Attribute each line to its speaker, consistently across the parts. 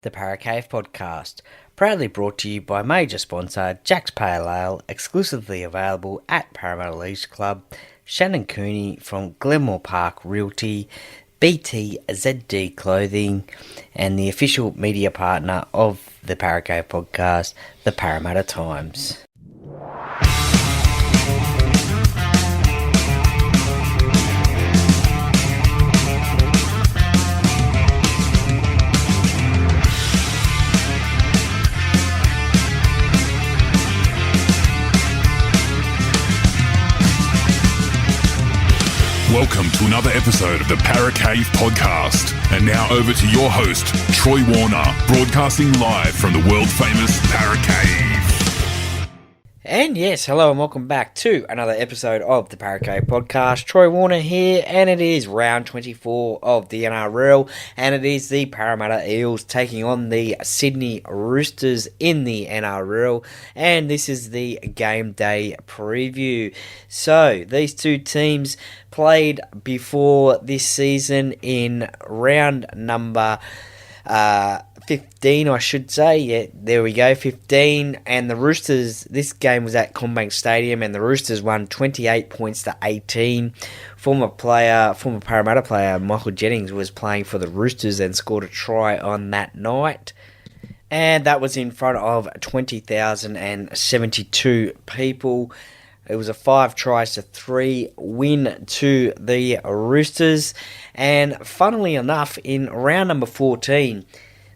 Speaker 1: The Paracave Podcast, proudly brought to you by major sponsor Jack's Pale Ale, exclusively available at Parramatta Eels Club, Shannon Cooney from Glenmore Park Realty, BTZD Clothing, and the official media partner of the Paracave Podcast, the Parramatta Times.
Speaker 2: Welcome to another episode of the Paracave Podcast. And now over to your host, Troy Warner, broadcasting live from the world-famous Paracave.
Speaker 1: And yes, hello and welcome back to another episode of the Paracave Podcast. Troy Warner here, and it is round 24 of the NRL, and it is the Parramatta Eels taking on the Sydney Roosters in the NRL, and this is the game day preview. So, these two teams played before this season in round number 15, I should say. Yeah, there we go, 15. And the Roosters, this game was at Gameday Stadium, and the Roosters won 28 points to 18. Former Parramatta player Michael Jennings was playing for the Roosters and scored a try on that night. And that was in front of 20,072 people. It was a 5-3 win to the Roosters. And funnily enough, in round number 14,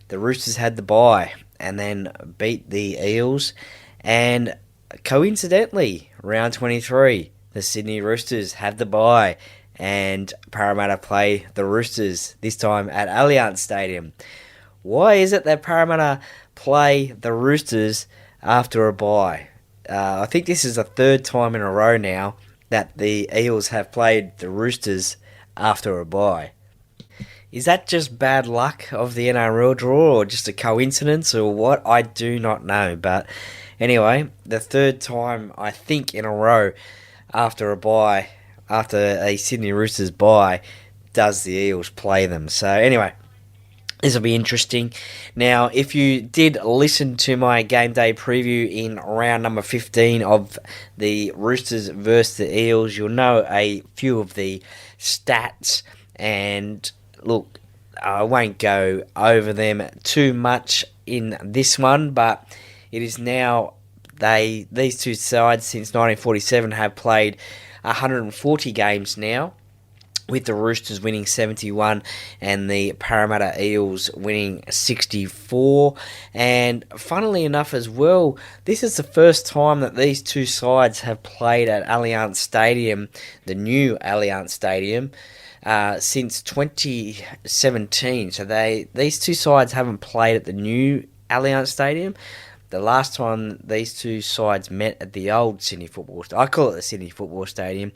Speaker 1: the Roosters had the bye and then beat the Eels. And coincidentally, round 23, the Sydney Roosters have the bye and Parramatta play the Roosters, this time at Allianz Stadium. Why is it that Parramatta play the Roosters after a bye? I think this is the third time in a row now that the Eels have played the Roosters after a bye. Is that just bad luck of the NRL draw, or just a coincidence, or what? I do not know. But anyway, the third time, I think, in a row after a bye, after a Sydney Roosters bye, does the Eels play them. So anyway, this will be interesting. Now, if you did listen to my game day preview in round number 15 of the Roosters versus the Eels, you'll know a few of the stats. And look, I won't go over them too much in this one, but it is now these two sides since 1947 have played 140 games now, with the Roosters winning 71 and the Parramatta Eels winning 64. And funnily enough as well, this is the first time that these two sides have played at Allianz Stadium, the new Allianz Stadium, since 2017. So these two sides haven't played at the new Allianz Stadium. The last time these two sides met at the old Sydney Football Stadium, I call it the Sydney Football Stadium,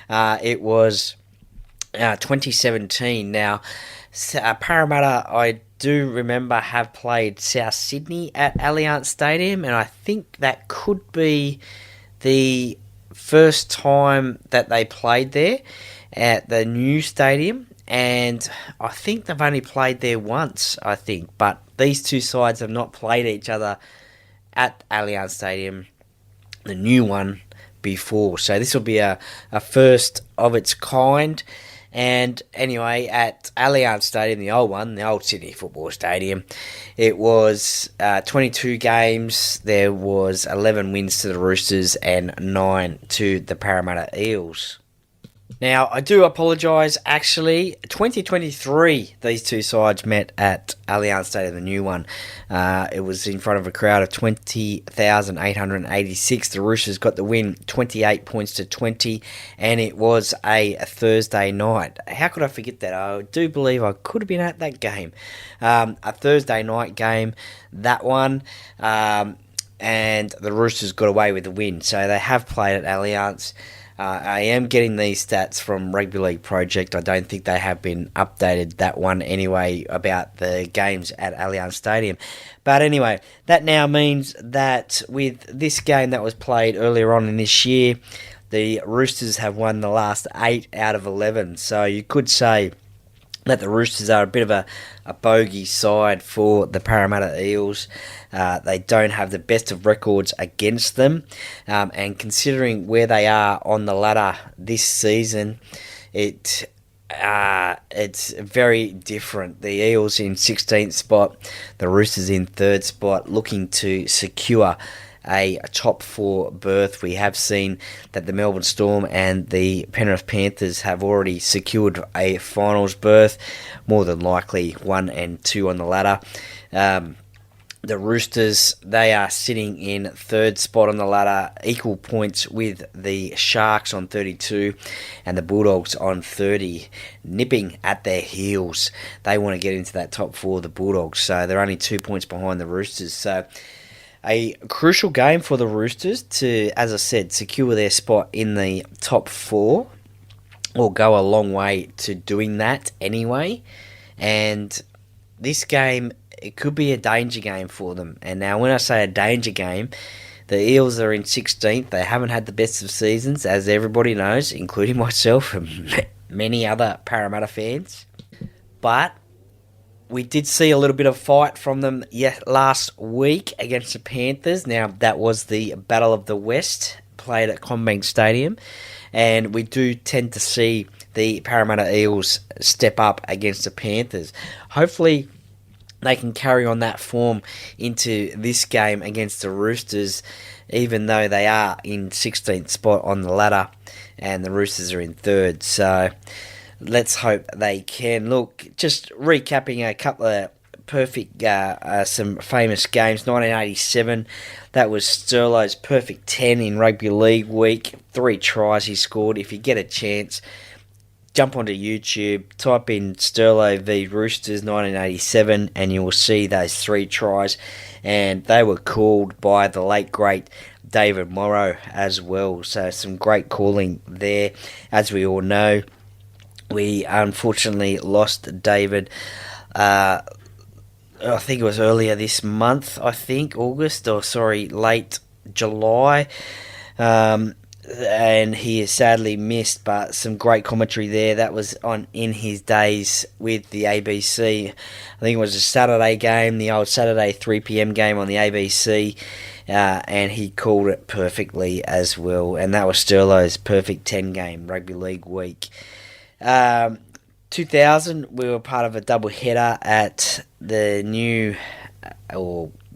Speaker 1: it was 2017. Now, Parramatta, I do remember, have played South Sydney at Allianz Stadium, and I think that could be the first time that they played there at the new stadium, and I think they've only played there once, but these two sides have not played each other at Allianz Stadium, the new one, before. So this will be a first of its kind. And anyway, at Allianz Stadium, the old one, the old Sydney Football Stadium, it was 22 games. There was 11 wins to the Roosters and 9 to the Parramatta Eels. Now, I do apologise, actually, 2023, these two sides met at Allianz Stadium, the new one. It was in front of a crowd of 20,886. The Roosters got the win, 28 points to 20, and it was a Thursday night. How could I forget that? I do believe I could have been at that game. A Thursday night game, that one, and the Roosters got away with the win. So they have played at Allianz. I am getting these stats from Rugby League Project. I don't think they have been updated, that one anyway, about the games at Allianz Stadium. But anyway, that now means that with this game that was played earlier on in this year, the Roosters have won the last 8 out of 11. So you could say that the Roosters are a bit of a bogey side for the Parramatta Eels. They don't have the best of records against them, and considering where they are on the ladder this season, it's very different. The Eels in 16th spot, the Roosters in 3rd spot, looking to secure a top 4 berth. We have seen that the Melbourne Storm and the Penrith Panthers have already secured a finals berth, more than likely 1 and 2 on the ladder. The Roosters, they are sitting in 3rd spot on the ladder, equal points with the Sharks on 32 and the Bulldogs on 30, nipping at their heels. They want to get into that top 4, the Bulldogs, so they're only 2 points behind the Roosters. So a crucial game for the Roosters to, as I said, secure their spot in the top 4, or go a long way to doing that anyway. And this game, it could be a danger game for them. And now when I say a danger game, the Eels are in 16th. They haven't had the best of seasons, as everybody knows, including myself and many other Parramatta fans. But we did see a little bit of fight from them last week against the Panthers. Now, that was the Battle of the West, played at Gameday Stadium. And we do tend to see the Parramatta Eels step up against the Panthers. Hopefully they can carry on that form into this game against the Roosters, even though they are in 16th spot on the ladder and the Roosters are in 3rd. So let's hope they can. Look, just recapping a couple of perfect, some famous games. 1987, that was Sterlo's perfect 10 in rugby league week. 3 tries he scored. If you get a chance, jump onto YouTube, type in Sterlo v Roosters 1987, and you will see those 3 tries. And they were called by the late, great David Morrow as well. So some great calling there. As we all know, we unfortunately lost David, I think it was earlier this month, late July. And he is sadly missed, but some great commentary there. That was in his days with the ABC. I think it was a Saturday game, the old Saturday 3 p.m. game on the ABC, and he called it perfectly as well. And that was Sterlo's perfect 10 game rugby league week. 2000, we were part of a double header at the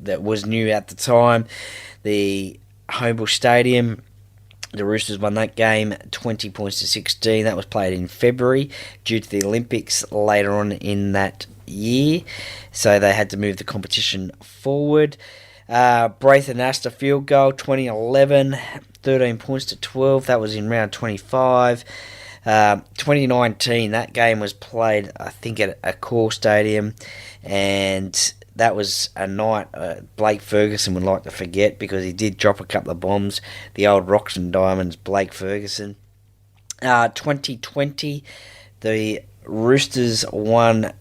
Speaker 1: that was new at the time, the Homebush Stadium. The Roosters won that game 20 points to 16. That was played in February due to the Olympics later on in that year. So they had to move the competition forward. Braithen Astor field goal 2011, 13 points to 12. That was in round 25. 2019, that game was played, I think, at a core stadium. And that was a night Blake Ferguson would like to forget, because he did drop a couple of bombs. The old Rocks and Diamonds, Blake Ferguson. 2020, the Roosters won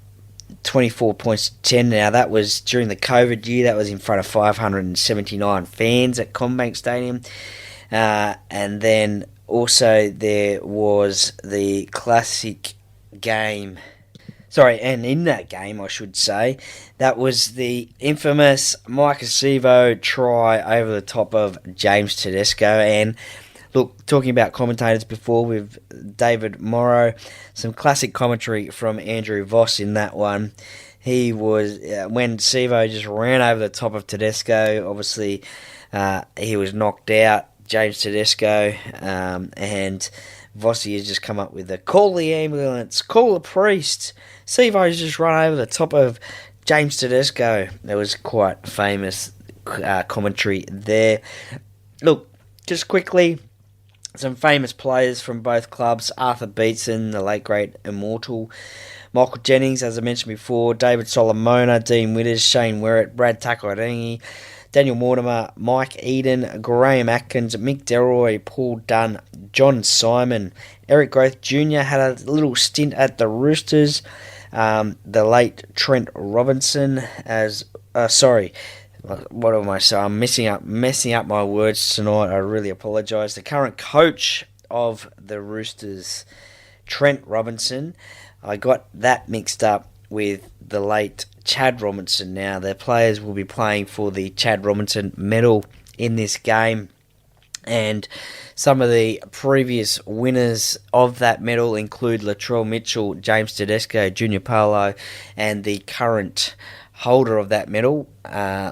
Speaker 1: 24 points to 10. Now, that was during the COVID year. That was in front of 579 fans at Combank Stadium. And then also there was the classic game. And in that game, I should say, that was the infamous Mike Acevo try over the top of James Tedesco. And look, talking about commentators before with David Morrow, some classic commentary from Andrew Voss in that one. He was, when Acevo just ran over the top of Tedesco, obviously he was knocked out, James Tedesco, and Vossi has just come up with call the ambulance, call the priest. Sevo's just run over the top of James Tedesco. That was quite famous commentary there. Look, just quickly, some famous players from both clubs. Arthur Beetson, the late great immortal. Michael Jennings, as I mentioned before. David Solomona, Dean Witters, Shane Werrett, Brad Takairangi, Daniel Mortimer, Mike Eden, Graham Atkins, Mick Delroy, Paul Dunn, John Simon. Eric Groth Jr. had a little stint at the Roosters. The late Trent Robinson, what am I saying? I'm messing up my words tonight. I really apologise. The current coach of the Roosters, Trent Robinson. I got that mixed up with the late Chad Robinson. Now, the players will be playing for the Chad Robinson medal in this game. And some of the previous winners of that medal include Latrell Mitchell, James Tedesco, Junior Paulo, and the current holder of that medal,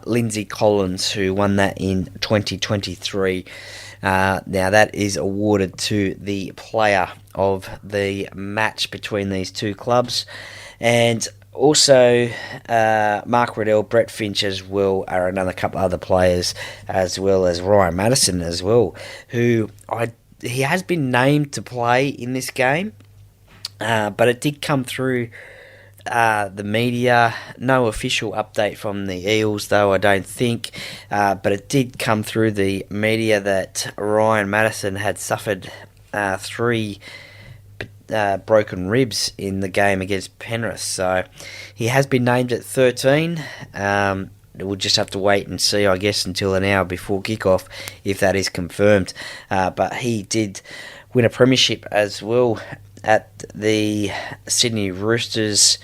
Speaker 1: Lindsay Collins, who won that in 2023. Now, that is awarded to the player of the match between these two clubs. And also, Mark Riddell, Brett Finch as well are another couple other players, as well as Ryan Madison as well, who he has been named to play in this game, but it did come through the media. No official update from the Eels, though, I don't think, but it did come through the media that Ryan Madison had suffered 3 broken ribs in the game against Penrith, so he has been named at 13. We'll just have to wait and see, I guess, until an hour before kickoff if that is confirmed. But he did win a premiership as well at the Sydney Roosters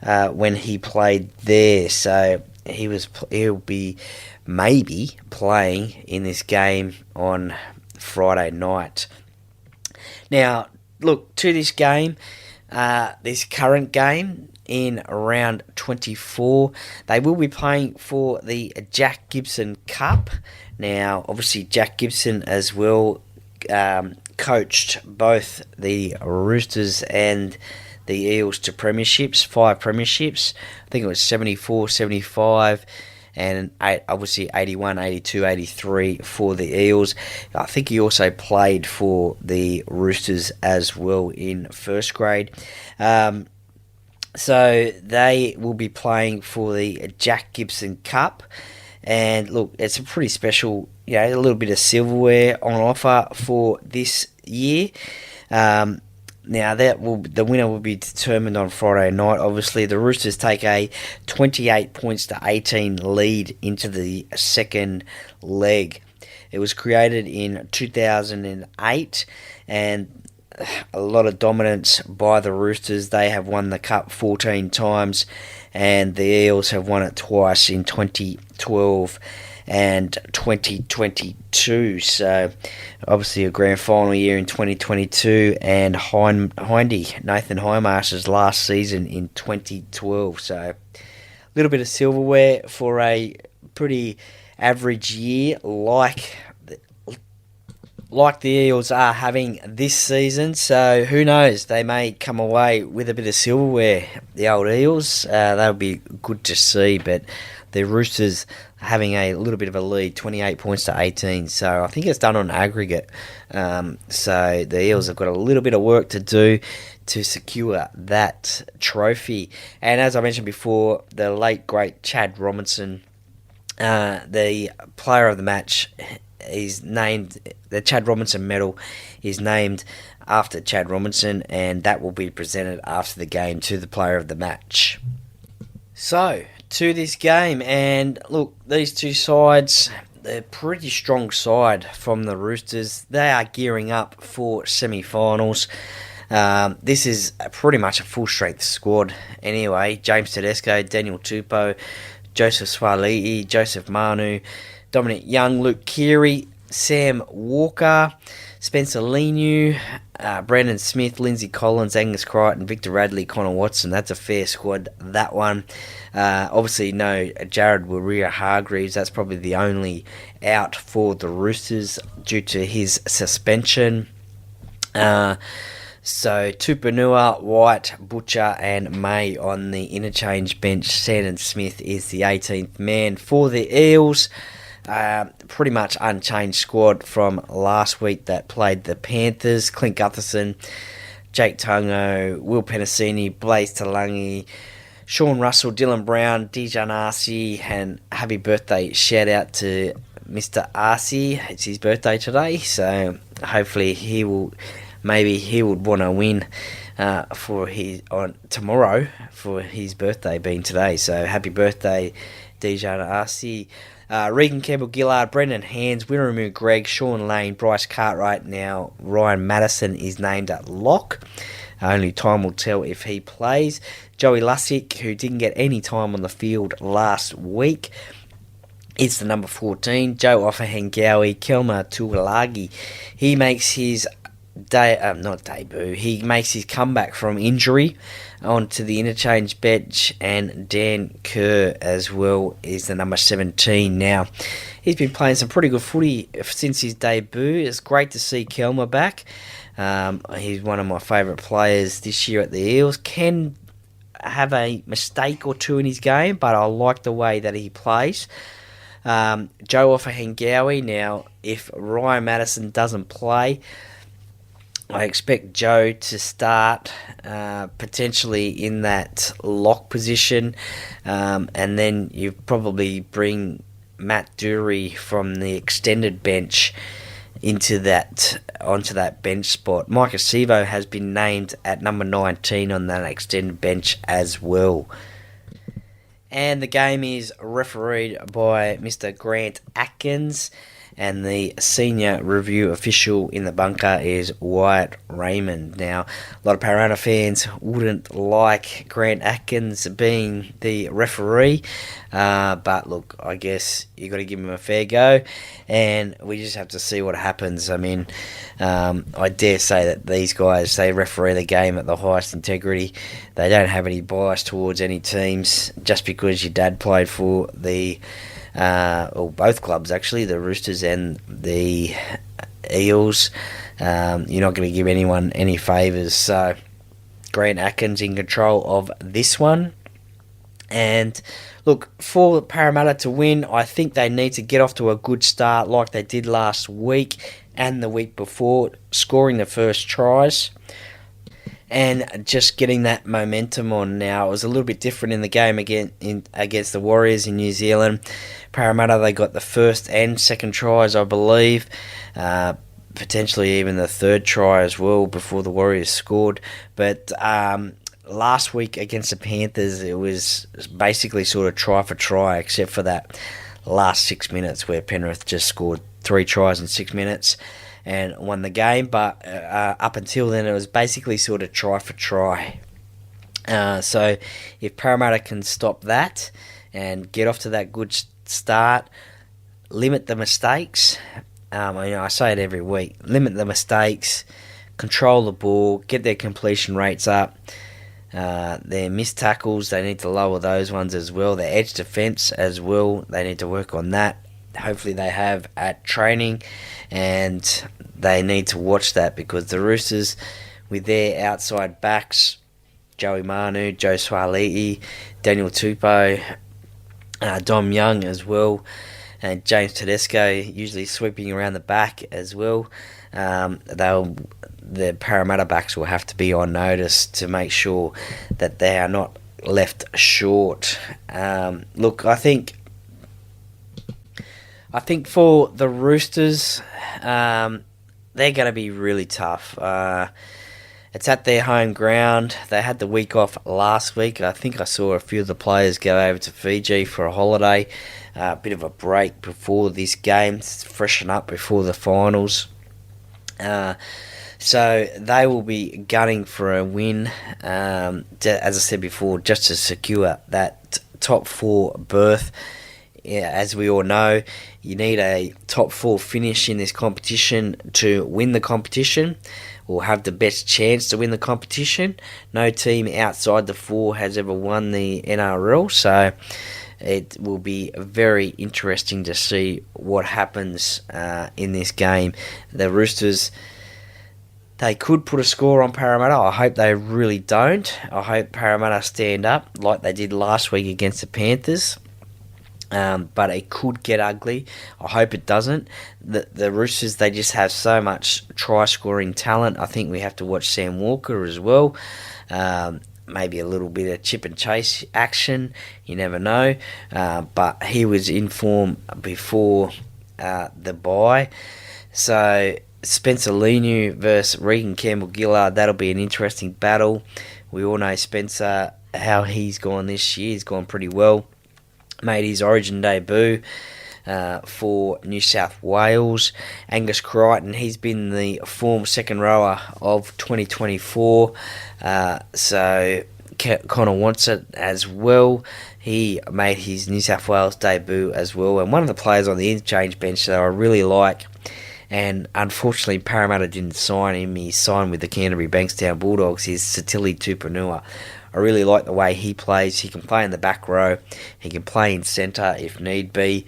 Speaker 1: when he played there, so he'll be maybe playing in this game on Friday night. Now, look, to this game, this current game in round 24, they will be playing for the Jack Gibson Cup. Now, obviously, Jack Gibson as well coached both the Roosters and the Eels to premierships, 5 premierships. I think it was 74, 75, and obviously 81, 82, 83 for the Eels. I think he also played for the Roosters as well in first grade. So they will be playing for the Jack Gibson Cup. And look, it's a pretty special, a little bit of silverware on offer for this year. Now, the winner will be determined on Friday night. Obviously, the Roosters take a 28 points to 18 lead into the second leg. It was created in 2008, and a lot of dominance by the Roosters. They have won the Cup 14 times, and the Eels have won it twice in 2012 and 2022. So, obviously a grand final year in 2022, and Hindy, Nathan Hindmarsh's last season in 2012. So, a little bit of silverware for a pretty average year like the Eels are having this season. So, who knows? They may come away with a bit of silverware, the old Eels. That'll be good to see, but the Roosters having a little bit of a lead, 28 points to 18. So I think it's done on aggregate. So the Eels have got a little bit of work to do to secure that trophy. And as I mentioned before, the late, great Chad Robinson, the player of the match, is named, the Chad Robinson medal is named after Chad Robinson, and that will be presented after the game to the player of the match. So, to this game, and look, these two sides, they're a pretty strong side from the Roosters. They are gearing up for semi-finals. This is pretty much a full-strength squad anyway. James Tedesco, Daniel Tupou, Joseph Swali'i, Joseph Manu, Dominic Young, Luke Keary, Sam Walker, Spencer Leniu, Brandon Smith, Lindsay Collins, Angus Crichton, Victor Radley, Connor Watson. That's a fair squad, that one. Obviously, no Jared Waerea-Hargreaves. That's probably the only out for the Roosters due to his suspension. So, Tupanua, White, Butcher, and May on the interchange bench. Sandon Smith is the 18th man for the Eels. Pretty much unchanged squad from last week that played the Panthers. Clint Gutherson, Jake Tungo, Will Penasini, Blaze Talangi, Sean Russell, Dylan Brown, Dijon Arcee, and happy birthday shout out to Mr. Arcee. It's his birthday today, so hopefully he would want to win on tomorrow for his birthday being today. So happy birthday, Dijon Arcee. Regan Campbell-Gillard, Brendan Hands, Wiremu Greg, Sean Lane, Bryce Cartwright. Now Ryan Madison is named at lock. Only time will tell if he plays. Joey Lussick, who didn't get any time on the field last week, is the number 14. Joe Offahengawi, Kelma Tuilagi. He makes his debut. He makes his comeback from injury onto the interchange bench, and Dan Kerr as well is the number 17 now. He's been playing some pretty good footy since his debut. It's great to see Kelma back. He's one of my favourite players this year at the Eels. Can have a mistake or two in his game, but I like the way that he plays. Joe Offahengawi. Now, if Ryan Madison doesn't play, I expect Joe to start potentially in that lock position, and then you probably bring Matt Dury from the extended bench onto that bench spot. Micah Sevo has been named at number 19 on that extended bench as well. And the game is refereed by Mr. Grant Atkins, and the senior review official in the bunker is Wyatt Raymond. Now, a lot of Parramatta fans wouldn't like Grant Atkins being the referee, but look, I guess you got to give him a fair go, and we just have to see what happens. I mean, I dare say that these guys, they referee the game at the highest integrity. They don't have any bias towards any teams just because your dad played for the or both clubs actually, the Roosters and the Eels. You're not going to give anyone any favours. So Grant Atkins in control of this one. And look, for Parramatta to win, I think they need to get off to a good start like they did last week and the week before, scoring the first tries and just getting that momentum on now. It was a little bit different in the game against the Warriors in New Zealand. Parramatta, they got the first and second tries, I believe. Potentially even the third try as well before the Warriors scored. But last week against the Panthers, it was basically sort of try for try, except for that last 6 minutes where Penrith just scored 3 tries in 6 minutes and won the game. But up until then, it was basically sort of try for try. So if Parramatta can stop that and get off to that good start, limit the mistakes. I say it every week. Limit the mistakes, control the ball, get their completion rates up. Their missed tackles, they need to lower those ones as well. Their edge defence as well, they need to work on that. Hopefully they have at training, and they need to watch that because the Roosters, with their outside backs, Joey Manu, Joe Swali'i, Daniel Tupou, Dom Young as well, and James Tedesco usually sweeping around the back as well. The Parramatta backs will have to be on notice to make sure that they are not left short. Look, I think for the Roosters, they're going to be really tough. It's at their home ground. They had the week off last week. I think I saw a few of the players go over to Fiji for a holiday. A bit of a break before this game, freshen up before the finals. So they will be gunning for a win, as I said before, just to secure that top 4 berth. Yeah, as we all know, you need a top 4 finish in this competition to win the competition, or have the best chance to win the competition. No team outside the 4 has ever won the NRL, so it will be very interesting to see what happens in this game. The Roosters, they could put a score on Parramatta. I hope they really don't. I hope Parramatta stand up like they did last week against the Panthers. But it could get ugly. I hope it doesn't. The Roosters, they just have so much try-scoring talent. I think we have to watch Sam Walker as well. Maybe a little bit of chip and chase action. You never know. But he was in form before the bye. So Spencer Leniu versus Regan Campbell-Gillard, that'll be an interesting battle. We all know Spencer, how he's gone this year. He's gone pretty well. Made his Origin debut for New South Wales. Angus Crichton, he's been the form second rower of 2024, so Connor wants it as well. He made his New South Wales debut as well, and one of the players on the interchange bench that I really like, and unfortunately Parramatta didn't sign him. He signed with the Canterbury Bankstown Bulldogs, is Satili Tupanua. I really like the way he plays. He can play in the back row, he can play in centre if need be,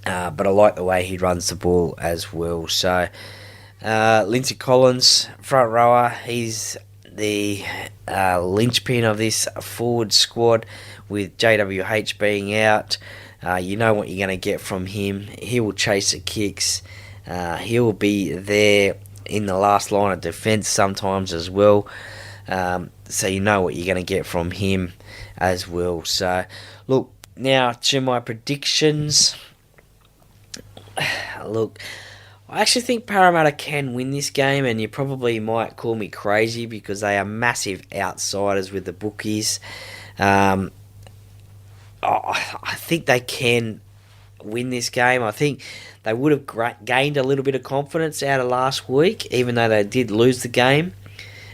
Speaker 1: but I like the way he runs the ball as well. So Lindsay Collins, front rower, he's the linchpin of this forward squad with JWH being out. You know what you're going to get from him. He will chase the kicks. He will be there in the last line of defence sometimes as well. So you know what you're going to get from him as well. So look, now to my predictions. Look, I actually think Parramatta can win this game, and you probably might call me crazy because they are massive outsiders with the bookies. I think they can win this game. I think they would have gained a little bit of confidence out of last week, even though they did lose the game.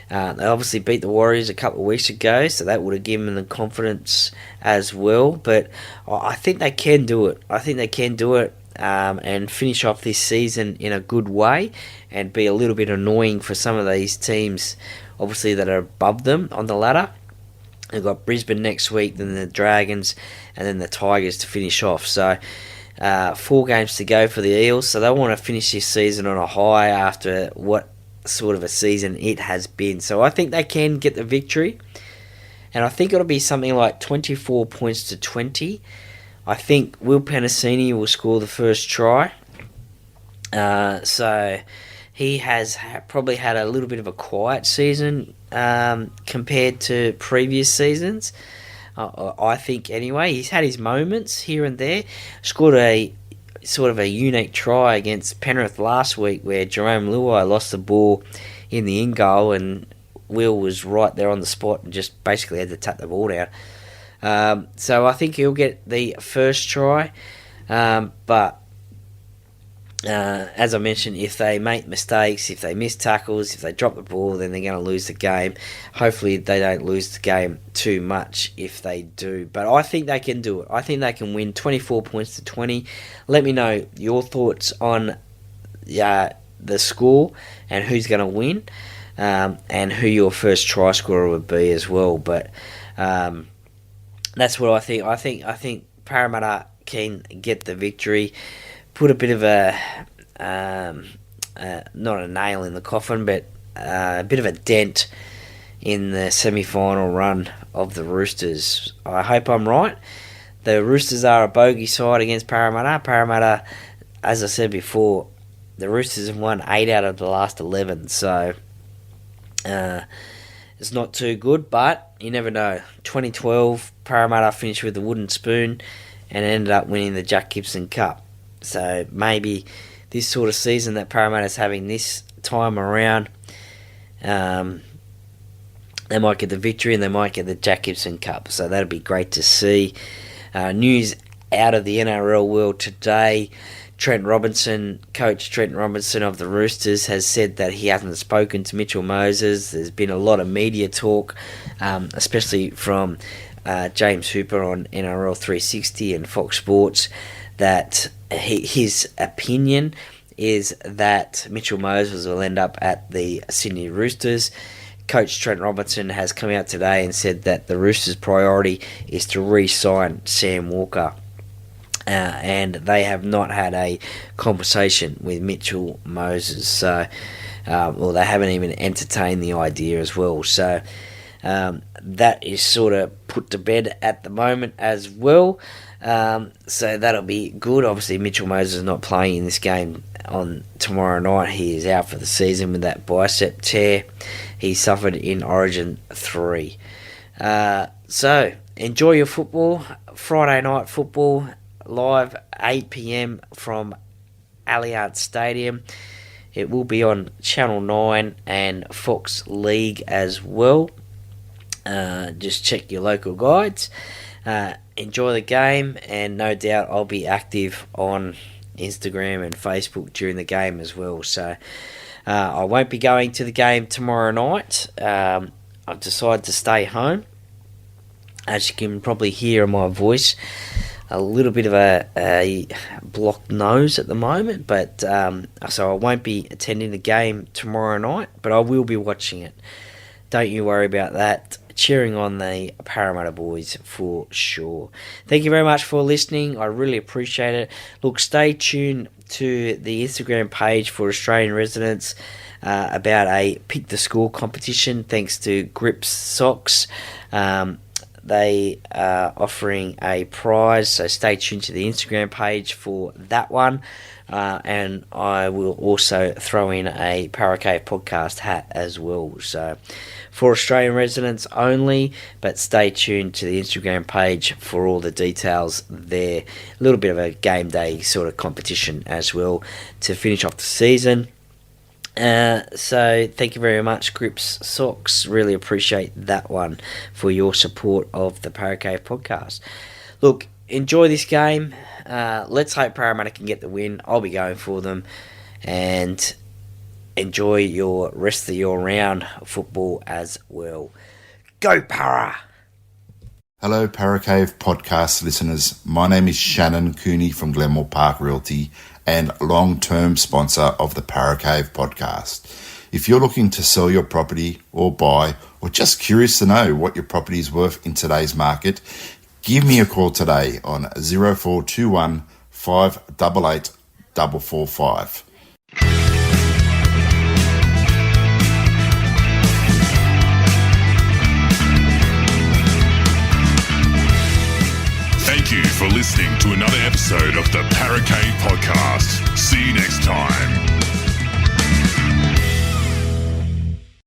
Speaker 1: They obviously beat the Warriors a couple of weeks ago, so that would have given them the confidence as well. But I think they can do it. And finish off this season in a good way and be a little bit annoying for some of these teams, obviously, that are above them on the ladder. They've got Brisbane next week, then the Dragons, and then the Tigers to finish off. So 4 games to go for the Eels, so they want to finish this season on a high after what sort of a season it has been. So I think they can get the victory, and I think it'll be something like 24 points to 20. I think Will Penasini will score the first try. So he has probably had a little bit of a quiet season compared to previous seasons. I think anyway. He's had his moments here and there. Scored a sort of a unique try against Penrith last week where Jerome Luai lost the ball in the in-goal and Will was right there on the spot and just basically had to tap the ball down. So I think he'll get the first try, but as I mentioned, if they make mistakes, if they miss tackles, if they drop the ball, then they're going to lose the game. Hopefully they don't lose the game too much if they do, but I think they can do it. I think they can win 24 points to 20. Let me know your thoughts on the score and who's going to win, and who your first try scorer would be as well, but that's what I think. I think Parramatta can get the victory, put a bit of a not a nail in the coffin, but a bit of a dent in the semi-final run of the Roosters. I hope I'm right. The Roosters are a bogey side against Parramatta. Parramatta, as I said before, the Roosters have won 8 out of the last 11, so it's not too good, but you never know. 2012, Parramatta finished with the wooden spoon and ended up winning the Jack Gibson Cup. So maybe this sort of season that Parramatta's having this time around, they might get the victory and they might get the Jack Gibson Cup. So that'd be great to see. News out of the NRL world today. Coach Trent Robinson of the Roosters has said that he hasn't spoken to Mitchell Moses. There's been a lot of media talk, especially from James Hooper on NRL 360 and Fox Sports, that his opinion is that Mitchell Moses will end up at the Sydney Roosters. Coach Trent Robinson has come out today and said that the Roosters' priority is to re-sign Sam Walker. And they have not had a conversation with Mitchell Moses, so they haven't even entertained the idea as well. So that is sort of put to bed at the moment as well. So that'll be good. Obviously, Mitchell Moses is not playing in this game on tomorrow night. He is out for the season with that bicep tear he suffered in Origin 3. So enjoy your football. Friday night football. Live 8 p.m. from Allianz Stadium. It will be on Channel 9 and Fox League as well. Just check your local guides. enjoy the game, and no doubt I'll be active on Instagram and Facebook during the game as well. So I won't be going to the game tomorrow night. I've decided to stay home. As you can probably hear in my voice, a little bit of a blocked nose at the moment, but so I won't be attending the game tomorrow night, but I will be watching it. Don't you worry about that. Cheering on the Parramatta boys for sure. Thank you very much for listening. I really appreciate it. Look, stay tuned to the Instagram page for Australian residents about a Pick the Score competition, thanks to Grips Socks. They are offering a prize, so stay tuned to the Instagram page for that one. And I will also throw in a Paracave podcast hat as well. So for Australian residents only, but stay tuned to the Instagram page for all the details there. A little bit of a game day sort of competition as well to finish off the season. So thank you very much, Grips Socks. Really appreciate that one for your support of the Paracave podcast. Look, enjoy this game. Let's hope Parramatta can get the win. I'll be going for them. And enjoy your rest of your round football as well. Go Para!
Speaker 3: Hello, Paracave podcast listeners. My name is Shannon Cooney from Glenmore Park Realty and long-term sponsor of the Paracave podcast. If you're looking to sell your property or buy, or just curious to know what your property is worth in today's market, give me a call today on 0421 588 445.
Speaker 2: Thank you for listening to another episode of the Paracave Podcast. See you next time.